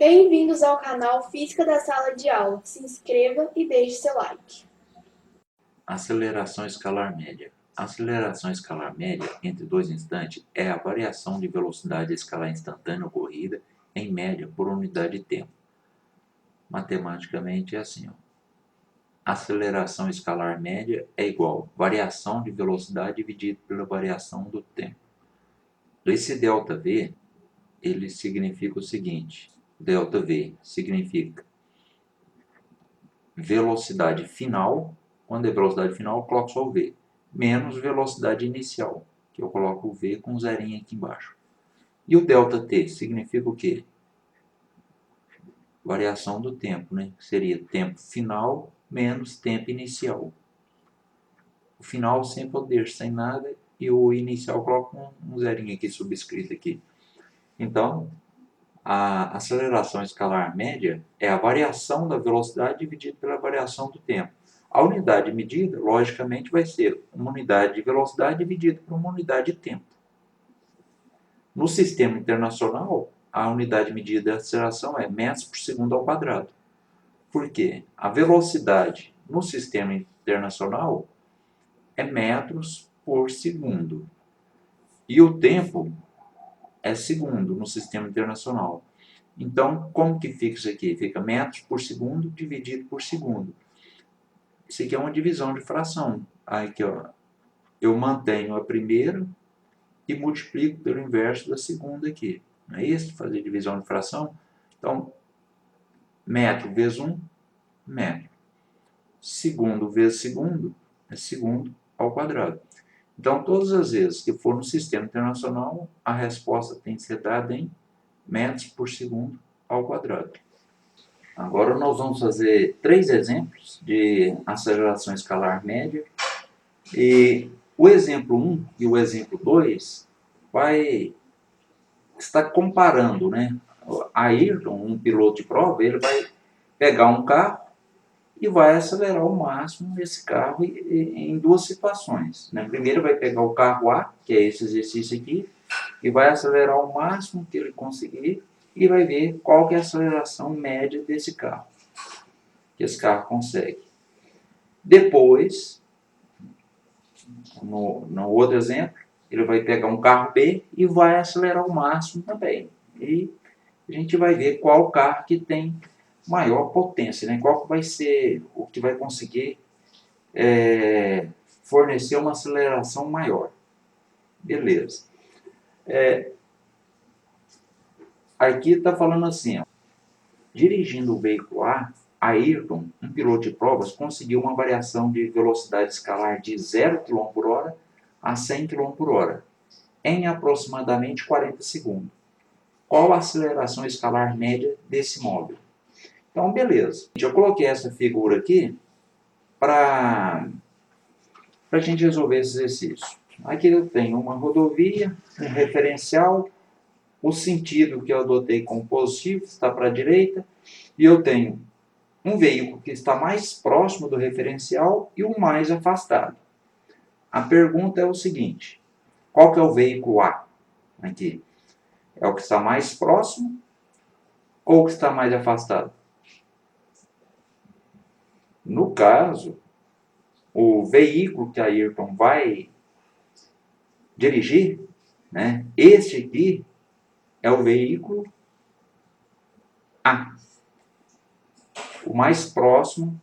Bem-vindos ao canal Física da Sala de Aula. Se inscreva e deixe seu like. Aceleração escalar média. A aceleração escalar média entre dois instantes é a variação de velocidade escalar instantânea ocorrida, em média, por unidade de tempo. Matematicamente é assim. Aceleração escalar média é igual a variação de velocidade dividido pela variação do tempo. Esse ΔV, ele significa o seguinte. ΔV significa velocidade final. Quando é velocidade final, eu coloco só o V. Menos velocidade inicial, que eu coloco o V com um zerinho aqui embaixo. E o ΔT significa o quê? Variação do tempo, né? Seria tempo final menos tempo inicial. O final sempre eu deixo sem nada e o inicial eu coloco um zerinho aqui subscrito aqui. Então, a aceleração escalar média é a variação da velocidade dividida pela variação do tempo. A unidade medida, logicamente, vai ser uma unidade de velocidade dividida por uma unidade de tempo. No sistema internacional, a unidade medida de aceleração é metros por segundo ao quadrado. Por quê? A velocidade no sistema internacional é metros por segundo. E o tempo é segundo no sistema internacional. Então, como que fica isso aqui? Fica metros por segundo dividido por segundo. Isso aqui é uma divisão de fração. Aqui, ó, eu mantenho a primeira e multiplico pelo inverso da segunda aqui. Não é isso? Fazer divisão de fração. Então, metro vezes 1, metro. Segundo vezes segundo é segundo ao quadrado. Então, todas as vezes que for no sistema internacional, a resposta tem que ser dada em metros por segundo ao quadrado. Agora nós vamos fazer 3 exemplos de aceleração escalar média. E o exemplo 1 e o exemplo 2 vai estar comparando, né? Ayrton, um piloto de prova, ele vai pegar um carro e vai acelerar ao máximo esse carro em duas situações. Né? Primeiro vai pegar o carro A, que é esse exercício aqui, e vai acelerar ao máximo que ele conseguir e vai ver qual que é a aceleração média desse carro, que esse carro consegue. Depois, no outro exemplo, ele vai pegar um carro B e vai acelerar ao máximo também. E a gente vai ver qual carro que tem maior potência, né? Qual que vai ser o que vai conseguir fornecer uma aceleração maior. Beleza. Aqui está falando assim, ó, dirigindo o veículo A, Ayrton, um piloto de provas, conseguiu uma variação de velocidade escalar de 0 km por hora a 100 km por hora, em aproximadamente 40 segundos. Qual a aceleração escalar média desse móvel? Então, beleza. Eu coloquei essa figura aqui para a gente resolver esse exercício. Aqui eu tenho uma rodovia, um referencial, o sentido que eu adotei como positivo está para a direita, e eu tenho um veículo que está mais próximo do referencial e o mais afastado. A pergunta é o seguinte, qual que é o veículo A? Aqui. É o que está mais próximo ou o que está mais afastado? No caso, o veículo que a Ayrton vai dirigir, né, este aqui é o veículo A, o mais próximo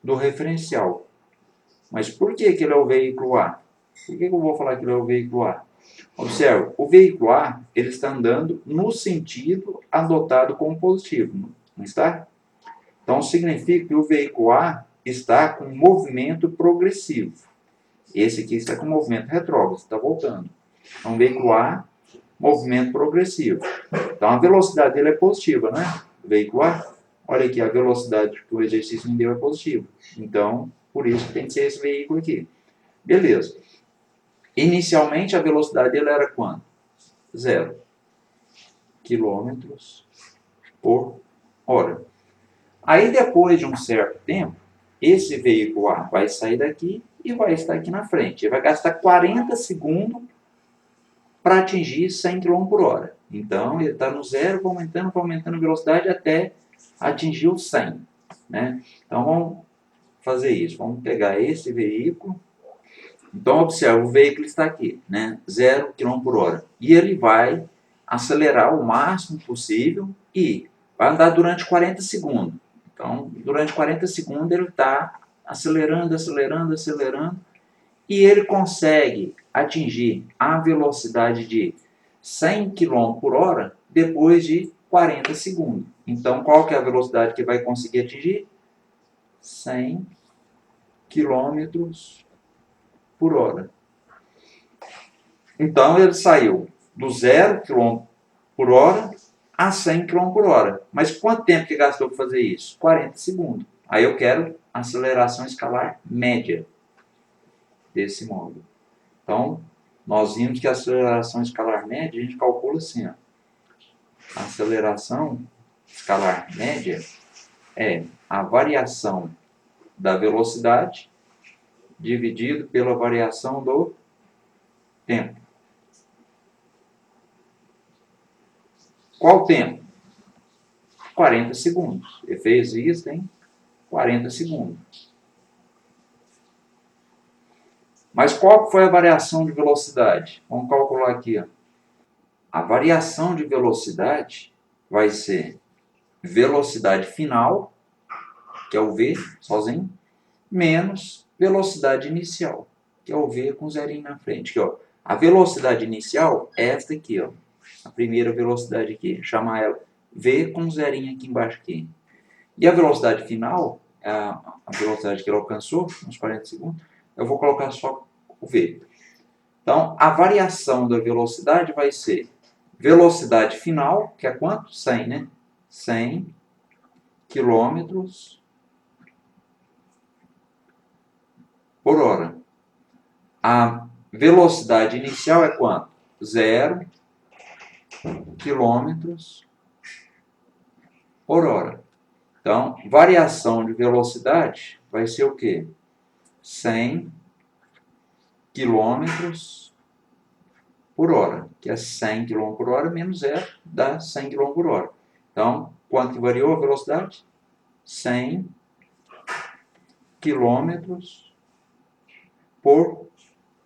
do referencial. Mas por que ele é o veículo A? Por que eu vou falar que ele é o veículo A? Observe, o veículo A ele está andando no sentido adotado como positivo, não está? Então, significa que o veículo A está com movimento progressivo. Esse aqui está com movimento retrógrado, está voltando. Então, o veículo A, movimento progressivo. Então, a velocidade dele é positiva, né? O veículo A, olha aqui, a velocidade que o exercício me deu é positiva. Então, por isso tem que ser esse veículo aqui. Beleza. Inicialmente, a velocidade dele era quanto? 0 km por hora. Aí, depois de um certo tempo, esse veículo A vai sair daqui e vai estar aqui na frente. Ele vai gastar 40 segundos para atingir 100 km por hora. Então, ele está no zero, vai aumentando a velocidade até atingir o 100. Né? Então, vamos fazer isso. Vamos pegar esse veículo. Então, observa, o veículo está aqui, né? 0 km por hora. E ele vai acelerar o máximo possível e vai andar durante 40 segundos. Então, durante 40 segundos ele está acelerando, acelerando, acelerando. E ele consegue atingir a velocidade de 100 km por hora depois de 40 segundos. Então, qual que é a velocidade que vai conseguir atingir? 100 km por hora. Então, ele saiu do 0 km por hora a 100 km por hora. Mas quanto tempo que gastou para fazer isso? 40 segundos. Aí eu quero aceleração escalar média desse módulo. Então, nós vimos que a aceleração escalar média, a gente calcula assim, ó. A aceleração escalar média é a variação da velocidade dividido pela variação do tempo. Qual tempo? 40 segundos. Ele fez isso em 40 segundos. Mas qual foi a variação de velocidade? Vamos calcular aqui. Ó. A variação de velocidade vai ser velocidade final, que é o V sozinho, menos velocidade inicial, que é o V com zerinho na frente. Aqui, ó. A velocidade inicial é esta aqui, ó. A primeira velocidade aqui, chamar ela V com zerinho aqui embaixo. Aqui. E a velocidade final, a velocidade que ele alcançou, uns 40 segundos, eu vou colocar só o V. Então, a variação da velocidade vai ser velocidade final, que é quanto? 100, né? 100 quilômetros por hora. A velocidade inicial é quanto? 0 quilômetros por hora. Então, variação de velocidade vai ser o quê? 100 quilômetros por hora, que é 100 km por hora menos 0 dá 100 km por hora. Então, quanto que variou a velocidade? 100 quilômetros por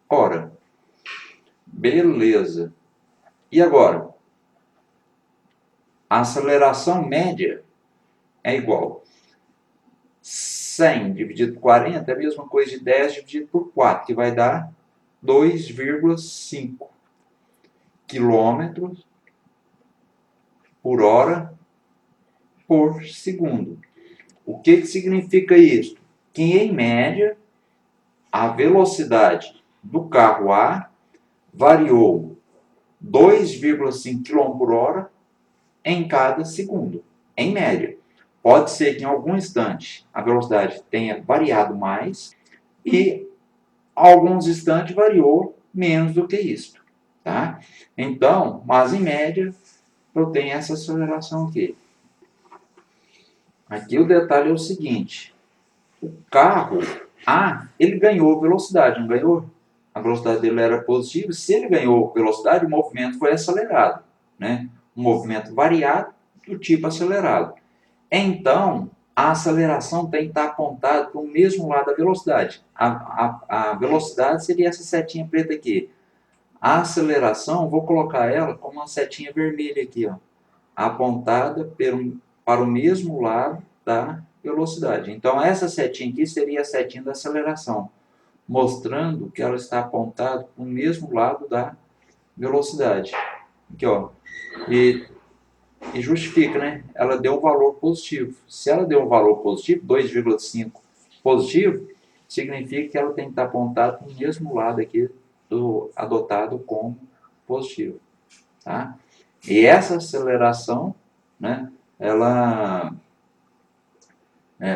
hora. Beleza. E agora? A aceleração média é igual 100 dividido por 40 é a mesma coisa de 10 dividido por 4, que vai dar 2,5 quilômetros por hora por segundo. O que significa isso? Que, em média, a velocidade do carro A variou 2,5 km por hora em cada segundo, em média. Pode ser que em algum instante a velocidade tenha variado mais e alguns instantes variou menos do que isso. Tá? Então, mas em média, eu tenho essa aceleração aqui. Aqui o detalhe é o seguinte: o carro A, ele ganhou velocidade, não ganhou? A velocidade dele era positiva. Se ele ganhou velocidade, o movimento foi acelerado. Né? Um movimento variado do tipo acelerado. Então, a aceleração tem que estar apontada para o mesmo lado da velocidade. A velocidade seria essa setinha preta aqui. A aceleração, vou colocar ela como uma setinha vermelha aqui, ó, apontada para o mesmo lado da velocidade. Então, essa setinha aqui seria a setinha da aceleração, mostrando que ela está apontada para o mesmo lado da velocidade. Aqui, ó. E justifica, né? Ela deu um valor positivo. Se ela deu um valor positivo, 2,5 positivo, significa que ela tem que estar apontada para o mesmo lado aqui adotado como positivo. Tá? E essa aceleração, né, ela,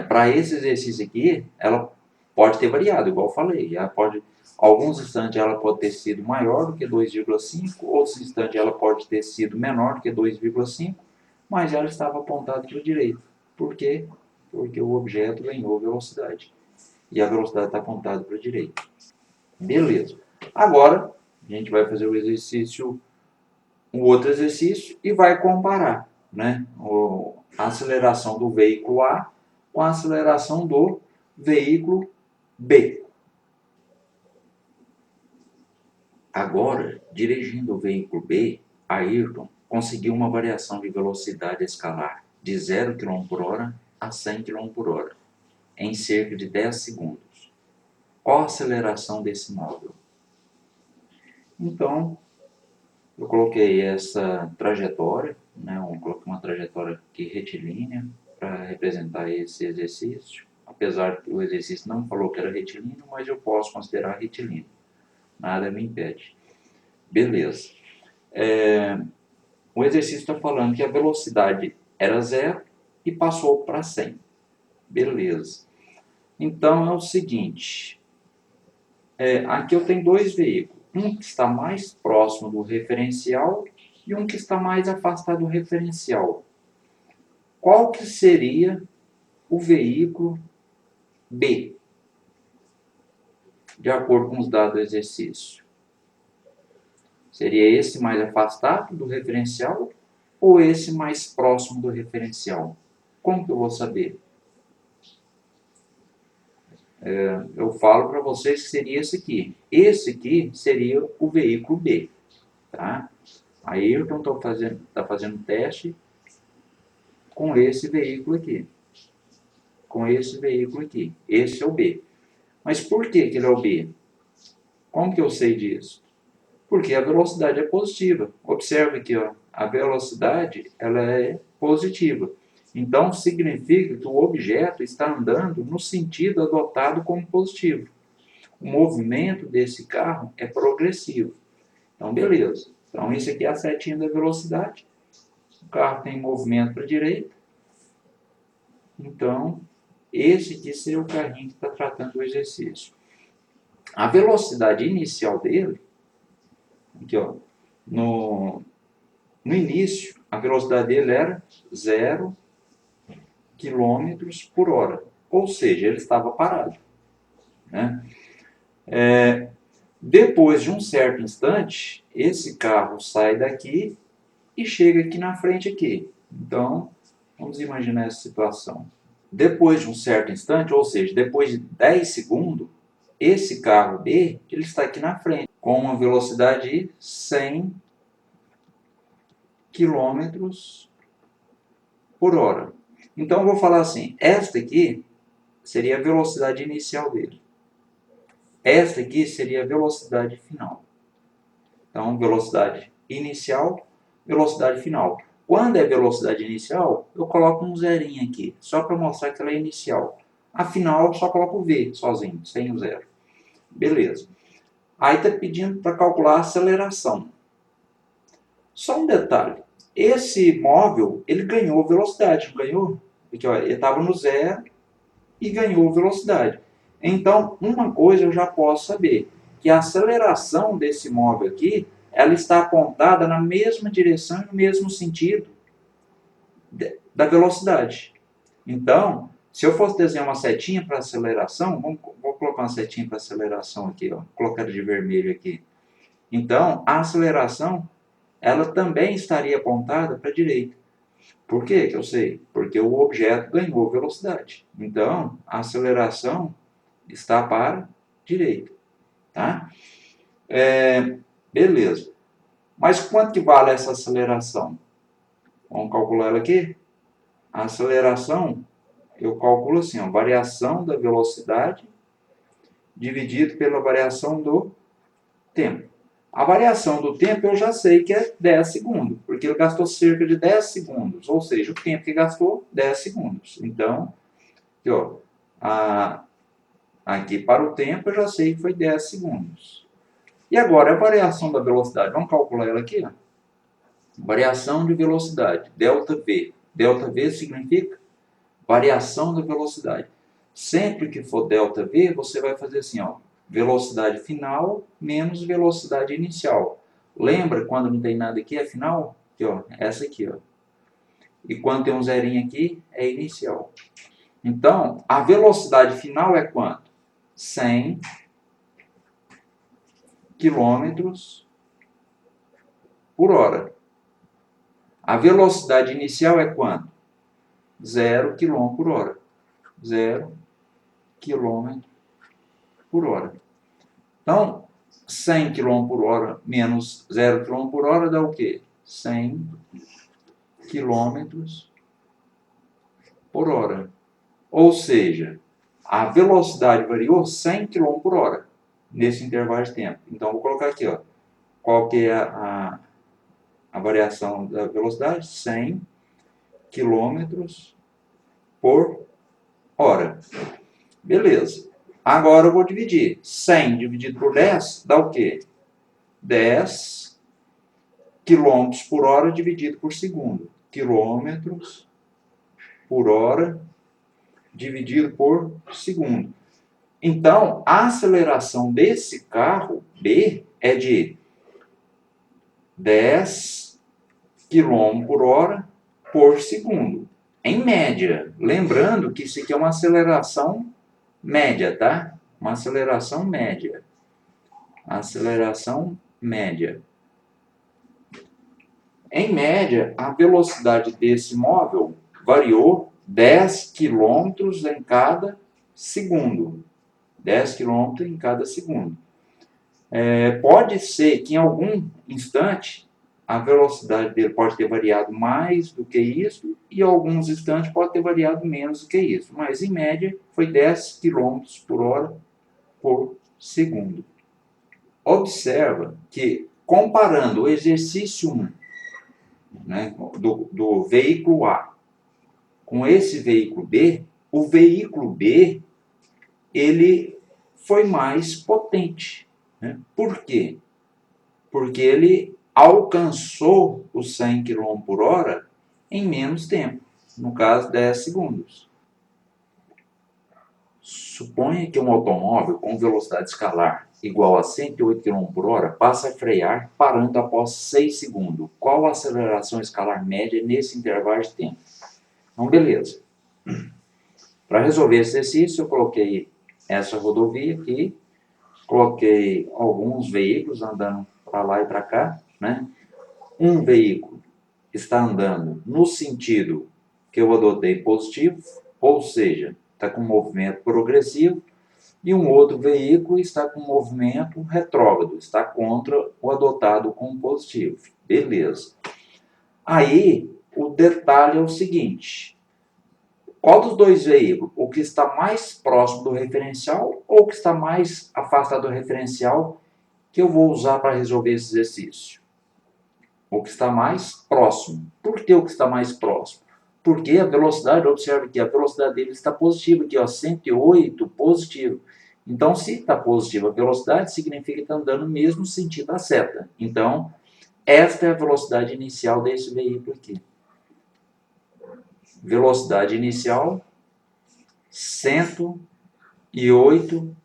para esse exercício aqui, ela pode ter variado, igual eu falei. Alguns instantes ela pode ter sido maior do que 2,5, outros instantes ela pode ter sido menor do que 2,5, mas ela estava apontada para a direita. Por quê? Porque o objeto ganhou velocidade. E a velocidade está apontada para a direita. Beleza. Agora, a gente vai fazer o exercício o outro exercício e vai comparar, né, a aceleração do veículo A com a aceleração do veículo B. Agora, dirigindo o veículo B, Ayrton conseguiu uma variação de velocidade escalar de 0 km por hora a 100 km por hora em cerca de 10 segundos. Qual a aceleração desse móvel? Então, eu coloquei essa trajetória, né, eu coloquei uma trajetória aqui retilínea para representar esse exercício, apesar que o exercício não falou que era retilíneo, mas eu posso considerar retilíneo, nada me impede. Beleza. O exercício está falando que a velocidade era 0 e passou para 100. Beleza. Então é o seguinte, aqui eu tenho dois veículos, um que está mais próximo do referencial e um que está mais afastado do referencial. Qual que seria o veículo B, de acordo com os dados do exercício? Seria esse mais afastado do referencial ou esse mais próximo do referencial? Como que eu vou saber? Eu falo para vocês que seria esse aqui. Esse aqui seria o veículo B. Tá? Aí eu estou fazendo teste com esse veículo aqui. Com esse veículo aqui. Esse é o B. Mas por que ele é o B? Como que eu sei disso? Porque a velocidade é positiva. Observe aqui, ó, a velocidade ela é positiva. Então, significa que o objeto está andando no sentido adotado como positivo. O movimento desse carro é progressivo. Então, beleza. Então, isso aqui é a setinha da velocidade. O carro tem movimento para a direita. Então, esse aqui seria o carrinho que está tratando o exercício. A velocidade inicial dele, aqui, ó, no início, a velocidade dele era 0 km por hora. Ou seja, ele estava parado. Né? Depois de um certo instante, esse carro sai daqui e chega aqui na frente aqui. Então, vamos imaginar essa situação. Depois de um certo instante, ou seja, depois de 10 segundos, esse carro B ele está aqui na frente, com uma velocidade de 100 km por hora. Então, eu vou falar assim, esta aqui seria a velocidade inicial dele. Esta aqui seria a velocidade final. Então, velocidade inicial, velocidade final. Quando é velocidade inicial, eu coloco um zerinho aqui, só para mostrar que ela é inicial. A final, eu só coloco o V sozinho, sem o zero. Beleza. Aí está pedindo para calcular a aceleração. Só um detalhe. Esse móvel, ele ganhou velocidade, não ganhou? Porque, olha, ele estava no zero e ganhou velocidade. Então, uma coisa eu já posso saber, que a aceleração desse móvel aqui, ela está apontada na mesma direção e no mesmo sentido da velocidade. Então, se eu fosse desenhar uma setinha para aceleração, vou colocar uma setinha para aceleração aqui, ó, colocar de vermelho aqui. Então, a aceleração, ela também estaria apontada para a direita. Por que eu sei? Porque o objeto ganhou velocidade. Então, a aceleração está para a direita. Tá? Beleza. Mas quanto que vale essa aceleração? Vamos calcular ela aqui? A aceleração, eu calculo assim, a variação da velocidade dividido pela variação do tempo. A variação do tempo eu já sei que é 10 segundos, porque ele gastou cerca de 10 segundos, ou seja, o tempo que gastou, 10 segundos. Então, aqui, ó, aqui para o tempo eu já sei que foi 10 segundos. E agora a variação da velocidade, vamos calcular ela aqui, ó. Variação de velocidade, ΔV. ΔV significa variação da velocidade. Sempre que for ΔV, você vai fazer assim, ó, velocidade final menos velocidade inicial. Lembra quando não tem nada aqui é final? Aqui, ó, essa aqui, ó. E quando tem um zerinho aqui, é inicial. Então, a velocidade final é quanto? 100 km por hora. A velocidade inicial é quanto? 0 km por hora. 0 km por hora. Então, 100 km por hora menos 0 km por hora dá o quê? 100 km por hora. Ou seja, a velocidade variou 100 km por hora nesse intervalo de tempo. Então, vou colocar aqui, ó, qual que é a variação da velocidade? 100 km por hora. Beleza. Agora eu vou dividir. 100 dividido por 10 dá o quê? 10 km por hora dividido por segundo. Quilômetros por hora dividido por segundo. Então, a aceleração desse carro B é de 10 km por hora por segundo. Em média. Lembrando que isso aqui é uma aceleração média, tá? Uma aceleração média. Aceleração média. Em média, a velocidade desse móvel variou 10 km em cada segundo. 10 km em cada segundo. Pode ser que em algum instante a velocidade dele pode ter variado mais do que isso e em alguns instantes pode ter variado menos do que isso. Mas, em média, foi 10 km por hora por segundo. Observa que, comparando o exercício 1, né, do veículo A com esse veículo B, o veículo B ele foi mais potente. Né? Por quê? Porque ele alcançou os 100 km por hora em menos tempo, no caso 10 segundos. Suponha que um automóvel com velocidade escalar igual a 108 km por hora passa a frear parando após 6 segundos. Qual a aceleração escalar média nesse intervalo de tempo? Então, beleza. Para resolver esse exercício, eu coloquei essa rodovia aqui, coloquei alguns veículos andando para lá e para cá, né? Um veículo está andando no sentido que eu adotei positivo, ou seja, está com movimento progressivo, e um outro veículo está com movimento retrógrado, está contra o adotado como positivo. Beleza. Aí, o detalhe é o seguinte: qual dos dois veículos? O que está mais próximo do referencial ou o que está mais afastado do referencial que eu vou usar para resolver esse exercício? O que está mais próximo. Por que o que está mais próximo? Porque a velocidade, observe que a velocidade dele está positiva aqui, ó, 108 positivo. Então, se está positiva a velocidade, significa que está andando no mesmo sentido da seta. Então, esta é a velocidade inicial desse veículo aqui. Velocidade inicial, 108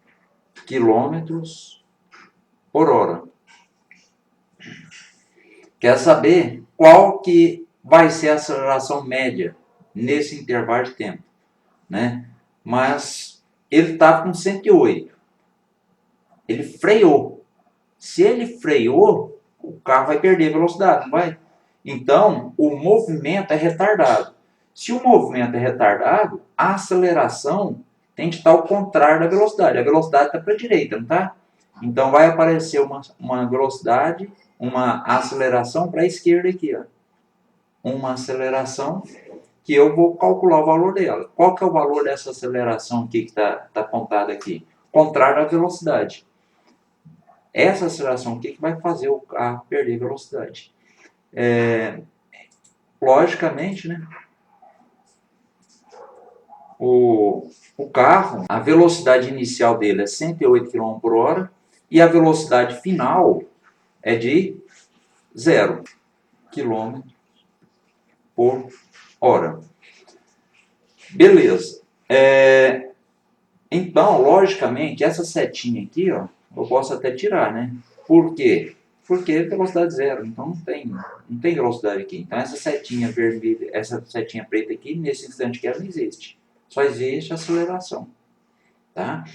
km por hora. Quer saber qual que vai ser a aceleração média nesse intervalo de tempo, né? Mas ele estava com 108. Ele freou. Se ele freou, o carro vai perder velocidade, não vai? Então, o movimento é retardado. Se o movimento é retardado, a aceleração tem que estar ao contrário da velocidade. A velocidade está para a direita, não está? Então, vai aparecer uma velocidade, uma aceleração para a esquerda aqui, ó. Uma aceleração que eu vou calcular o valor dela. Qual que é o valor dessa aceleração aqui que está apontada aqui? Contrário à velocidade. Essa aceleração aqui que vai fazer o carro perder velocidade. Logicamente, né? O carro, a velocidade inicial dele é 108 km por hora e a velocidade final é de 0 km por hora. Beleza. Então, logicamente, essa setinha aqui, ó, eu posso até tirar, né? Por quê? Porque é velocidade 0, então não tem velocidade aqui. Então, essa setinha vermelha, essa setinha preta aqui, nesse instante que ela não existe. Só existe a aceleração. Tá?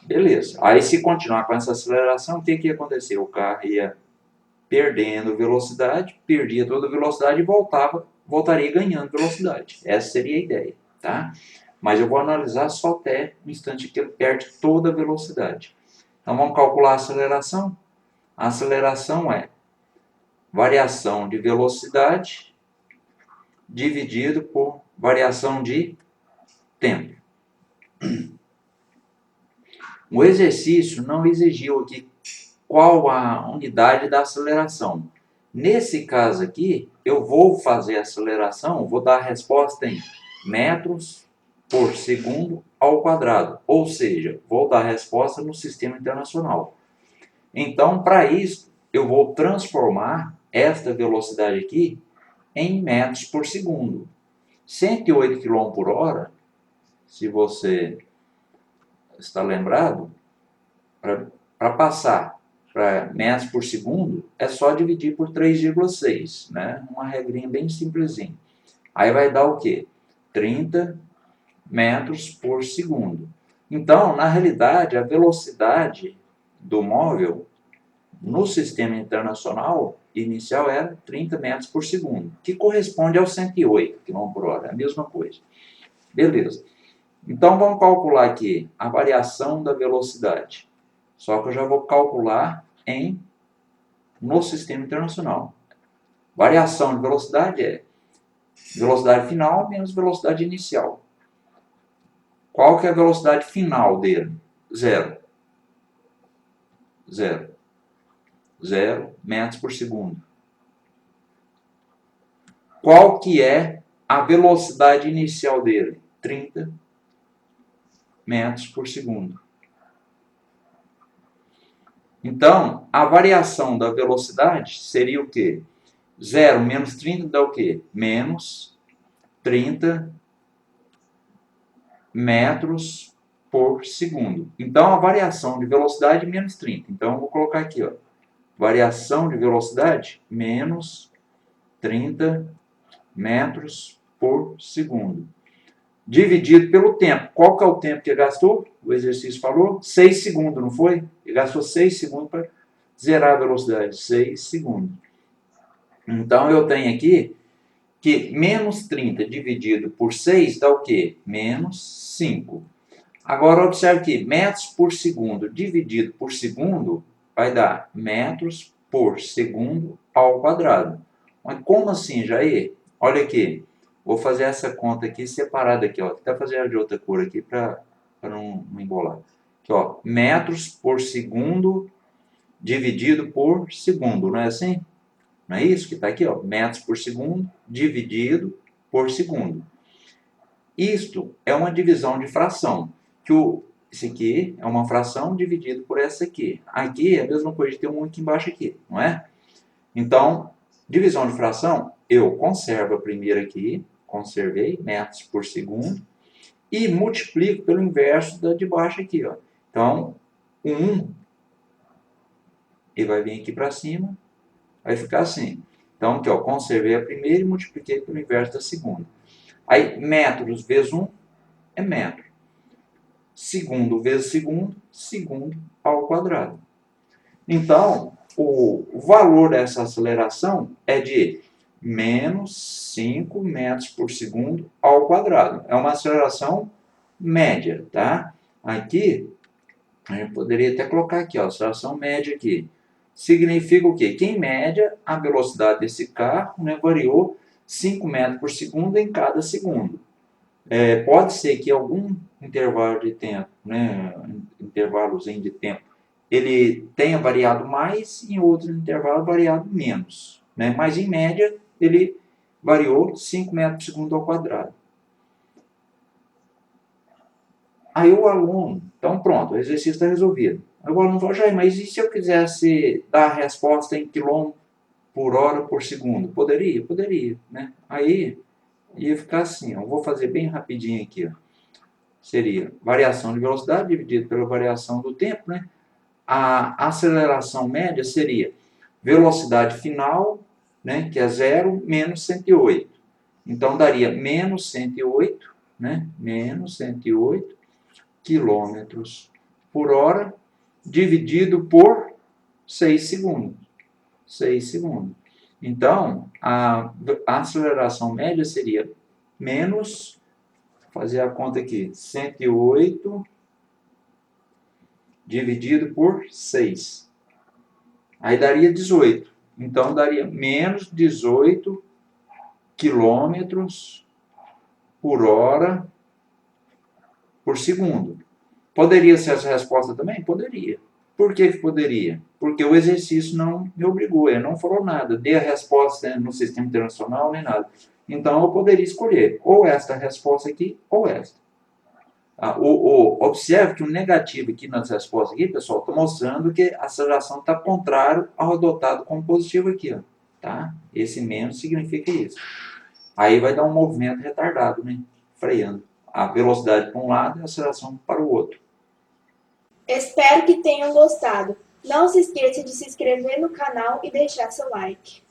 Beleza. Aí, se continuar com essa aceleração, o que ia acontecer? O carro ia perdendo velocidade, perdia toda a velocidade e voltaria ganhando velocidade. Essa seria a ideia, tá? Mas eu vou analisar só até o instante que ele perde toda a velocidade. Então vamos calcular a aceleração? A aceleração é variação de velocidade dividido por variação de tempo. O exercício não exigiu aqui qual a unidade da aceleração. Nesse caso aqui, eu vou fazer a aceleração, vou dar a resposta em metros por segundo ao quadrado. Ou seja, vou dar a resposta no sistema internacional. Então, para isso, eu vou transformar esta velocidade aqui em metros por segundo. 108 km por hora, se você está lembrado, para passar para metros por segundo, é só dividir por 3,6, né? Uma regrinha bem simplesinha. Aí vai dar o quê? 30 metros por segundo. Então, na realidade, a velocidade do móvel no sistema internacional inicial era 30 metros por segundo, que corresponde aos 108 km por hora, é a mesma coisa. Beleza. Então, vamos calcular aqui a variação da velocidade. Só que eu já vou calcular no sistema internacional. Variação de velocidade é velocidade final menos velocidade inicial. Qual que é a velocidade final dele? Zero. Zero. 0 metros por segundo. Qual que é a velocidade inicial dele? 30 metros por segundo. Então, a variação da velocidade seria o quê? 0 menos 30 dá o quê? Menos 30 metros por segundo. Então, a variação de velocidade é menos 30. Então, eu vou colocar aqui, ó, variação de velocidade menos 30 metros por segundo. Dividido pelo tempo. Qual que é o tempo que ele gastou? O exercício falou 6 segundos, não foi? Ele gastou 6 segundos para zerar a velocidade. 6 segundos. Então, eu tenho aqui que menos 30 dividido por 6 dá o quê? Menos 5. Agora, observe que metros por segundo dividido por segundo vai dar metros por segundo ao quadrado. Mas como assim, Jair? Olha aqui. Vou fazer essa conta aqui separada aqui, ó. Vou até fazer ela de outra cor aqui para não embolar. Aqui, ó. Metros por segundo dividido por segundo, não é assim? Não é isso que está aqui, ó? Metros por segundo dividido por segundo. Isto é uma divisão de fração. Esse aqui é uma fração dividido por essa aqui. Aqui é a mesma coisa de ter um aqui embaixo aqui, não é? Então, divisão de fração, eu conservo a primeira aqui, conservei, metros por segundo, e multiplico pelo inverso da de baixo aqui, ó. Então, 1, e vai vir aqui para cima, vai ficar assim. Então, aqui, ó, conservei a primeira e multipliquei pelo inverso da segunda. Aí, metros vezes 1 é metro. Segundo vezes segundo, segundo ao quadrado. Então, o valor dessa aceleração é de menos 5 metros por segundo ao quadrado. É uma aceleração média, tá? Aqui, a gente poderia até colocar aqui, ó, aceleração média aqui. Significa o quê? Que, em média, a velocidade desse carro, né, variou 5 metros por segundo em cada segundo. Pode ser que algum intervalo de tempo, né, intervalozinho de tempo, ele tenha variado mais e em outro intervalo variado menos, né? Mas, em média, ele variou 5 metros por segundo ao quadrado. Aí o aluno, então pronto, o exercício está resolvido. Aí o aluno fala, Jair, mas e se eu quisesse dar a resposta em quilômetro por hora por segundo? Poderia? Poderia, né? Aí ia ficar assim, ó, eu vou fazer bem rapidinho aqui, ó. Seria variação de velocidade dividido pela variação do tempo, né? A aceleração média seria velocidade final, né, que é 0, menos 108. Então, daria menos 108, né, menos 108 quilômetros por hora, dividido por 6 segundos. 6 segundos. Então, a aceleração média seria menos, vou fazer a conta aqui, 108 dividido por 6. Aí daria 18. Então, daria menos 18 quilômetros por hora por segundo. Poderia ser essa resposta também? Poderia. Por que poderia? Porque o exercício não me obrigou, ele não falou nada, dei a resposta no sistema internacional nem nada. Então eu poderia escolher ou esta resposta aqui ou esta. Observe que o negativo aqui nas respostas aqui, pessoal, está mostrando que a aceleração está contrário ao adotado como positivo aqui. Ó, tá? Esse menos significa isso. Aí vai dar um movimento retardado, né? Freando. A velocidade para um lado e a aceleração para o outro. Espero que tenham gostado. Não se esqueça de se inscrever no canal e deixar seu like.